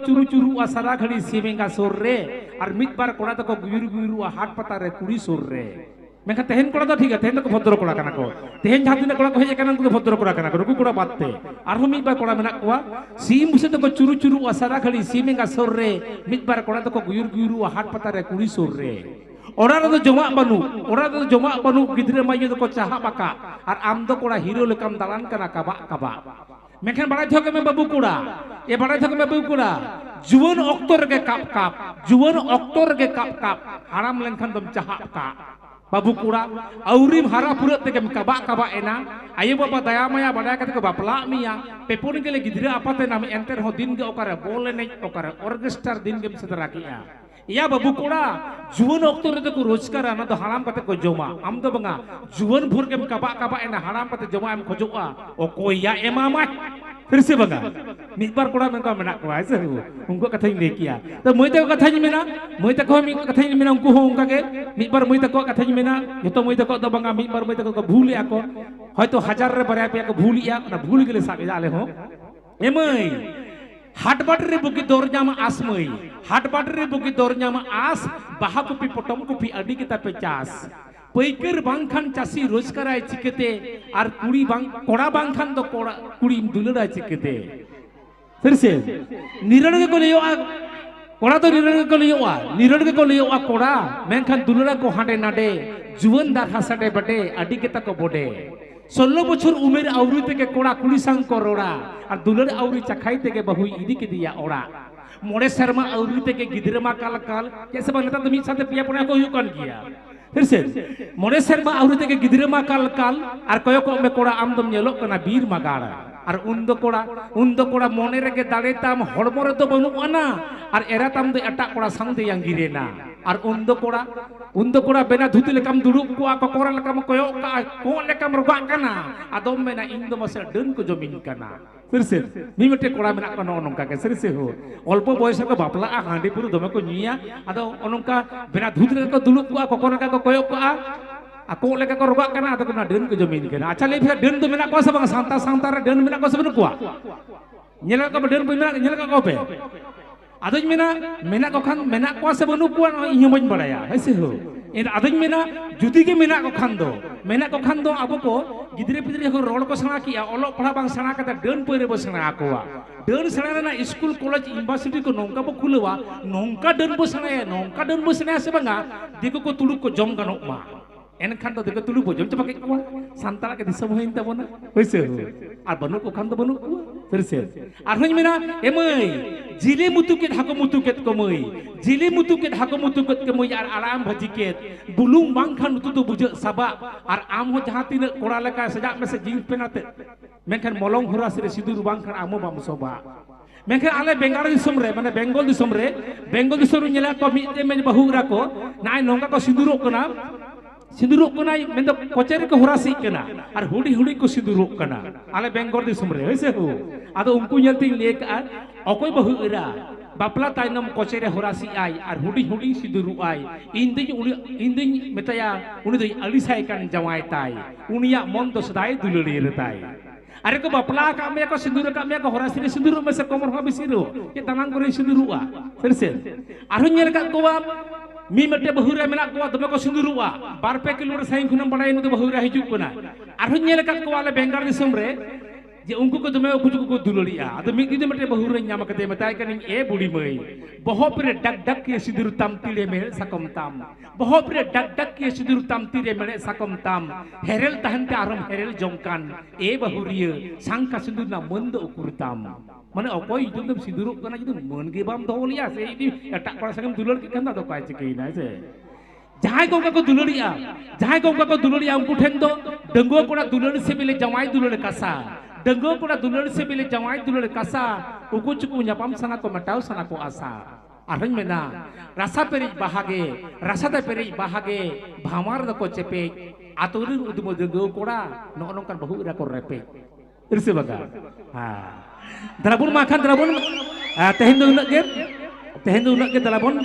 चुरु चुरुआ सारा घड़ी सीमेंगा सोर रे और मिट बार कोड़ा तो गुरु गुरुआ हाट पता रे कुड़ी सोर रे मेखा तेहन कोड़ा तो ठीक है तेहन तो भद्र कोड़ा कना को तेहन जहां दिन कोड़ा को हेज कना तो भद्र कोड़ा कना को रुकु कोड़ा बातते आरो मिट बार कोड़ा मेना कोआ सीम बुसे तो चुरु चुरुआ सारा घड़ी सीमेंगा सोर रे मिट बार कोड़ा तो गुरु गुरुआ हाट पता रे कुड़ी सोर रे orang itu joma banu gidre mayu itu cahak baka ar am do koda hero lekam dalan kana kaba mekhan barai thoke me babu koda e barai thoke me babu koda juwan oktor ge kap haram lenkhan dom cahak ka babu koda aurim hara pura teke kaba ena ayo baba daya maya badai kate ko bapla miya pepon gele gidre apate nami enter ho din ge okare bole nei okare orchestra din ge setara kiya या बाबू कोड़ा जुवन वक्त रे को रोजगार ना तो हराम कते को जमा आम तो बंगा जुवन भर के कबा एना हराम कते जमा एम खोजोआ ओ कोई या एमामा फिर से बंगा मिट बार कोड़ा में का मेना को ऐसे उनको कथा ले किया तो मई तक कथा मेना मई तक मी कथा मेना उनको हो उनका के मिट बार मई तक कथा मेना जतो मई तक तो बंगा मिट बार मई तक को भूल या को हयतो हजार रे बराय पे को भूल या ना भूल गेले साबे जाले हो एमई हाट बाटरे बुकी दौरजामा आस मई हाट बाटरे बुकी दौरजामा आस बाहा कुपी पटम कुपी अडी kita pecas पैकर बांखान चासी रोजगाराय चिकेते आर कुड़ी बांग कोड़ा बांखान तो कोड़ा कुड़ी दुलराय चिकेते फिर से निरण के को लियोआ कोड़ा तो निरण के को लियोआ कोड़ा मेनखान दुलरा को हाडे नाडे जुवन दार हासाडे बटे अडी kita को बोडे 16 বছর उमेर आउरी থেকে কোড়া কুড়ি সাং করোড়া আর দুলের আউরি চাখাই থেকে বহু ইদি কে দিয়া ওড়া मोड़े शर्मा आउरी থেকে गिदरमा काल काल कैसे बनता तो मिट साथे पिया पुना को हुकन किया फिर से मोड़े शर्मा आउरी থেকে गिदरमा काल काल আর কয় को में कोड़ा आमदम नेलो कना वीर मागाड़ा আর उन्दो कोड़ा मोने रेगे दाड़े ताम हड़मो रे तो बनुआ ना और एरा ताम दो एटा कोड़ा सांग दे यांगिरे ना और उन्दो कोड़ा बेना धुति लेकम दुड़ुब को आ कोरा लेकम कोयो का को लेकम रुगा कना आदम मेना इन दो मसे डन को जमीन कना फिर से मी मटे कोड़ा मेना को नोनका के फिर से हो अल्प बयस को बापला आ हांडी पुरु दमे को निया आदो ओनका बेना धुति लेको दुड़ुब को आ कोरा का कोयो को आ aku leka ko roga kana atau kena den ke jamin kana acha le phia den to mena ko sa bang santa re den mena ko sa benu ko nyela ko den mena nyela ko pe aduñ mena ko khan mena ko sa benu ko inyo bañ baraya haise ho aduñ mena judi ke mena ko khan do abo ko gidre pidre ko rol ko sena kiya olo pala bang sena kata den poire bo sena akowa den sena na school college university ko nongka bo khulawa nongka den bo sena se banga diko ko tuluk ko jom ganok ma एनखान तो देखो Tulu bosom चपा के को संताल के दिसम होइन तबना होइसे are बनु को खान तो बनु फिर से आर होइन मेना एमई जिले मुतु के ढाको मुतु के को मई जिले मुतु के ढाको मुतु के मई आर आराम भजी के बुलुंग बांग खान मुतु तो बुझ सबा आर आम हो जहां तीन कोड़ा लेका सजा में से जींस पहनाते मेनखान मलंग हुरा से सिदुर बांग खान आमो बाम सोबा मेनखान आले बेंगाल दिसम रे माने बेंगल दिसम नेला को मिते में बहुरा को नाय नोंगा को सिदुरो कना सिंदूरों कना मेन दो कोचेरे को होरासी कना और हुडी को सिंदूरों कना आले बेंगल दिसम रे होइसे हो आदो उनको यलती लेक अकोय बहु इरा बापला ताइनम कोचेरे होरासी आई और हुडी सिंदूरु आई इंदिन मेताया उनी दो अलिसाय कान जवाय ताई उनिया मन दो सदाय दुलड़ी रताई अरे को बापला का में को सिंदूर का में को होरासी रे सिंदूर में से कमर हो बिसिरो के तनांग करे सिंदूरुआ फिर से आरो नेल का को मी मटे बहुरा मेना को दमे को सिंदूरुआ 2 किलो रे साइन खुनम बडाय न बहुरा हिजुक कना आरो नेल का को वाले बेंगाल दिसम रे जे उनको को दमे को दुलड़िया अद मी दी मटे बहुरा न्याम कते मताय कनी ए बुडी मई बहुत रे डक के सिंदूर ताम तिले में सकम ताम बहुत रे डक के सिंदूर ताम तिले में सकम ताम हेरेल तहनते आरम हेरेल जंकान ए बहुरिय सांका सिंदूर ना मंद उकुरताम माने अकोय इदम सिंदूर कना जदि मन गे बाम दहोलिया से इदि एटा कोड़ा संगम दुलड़ के कंदा तो काय चिकैना से जहां को दुलड़िया उनको ठेन दो डंगो कोड़ा दुलड़ से मिले जमाई दुलड़ कासा डंगो कोड़ा दुलड़ से मिले जमाई दुलड़ कासा उको चुकु न्यापाम सना को मटाव सना को आसा आरन मेना रसा पेरी बाहागे भामार दको चेपे आतुरी उदमो डंगो कोड़ा नोनोंकान बहु इरा को रेपे इरसे बगा हां दराबुन माखान दराबुन तेहेन दो उनक के दराबुन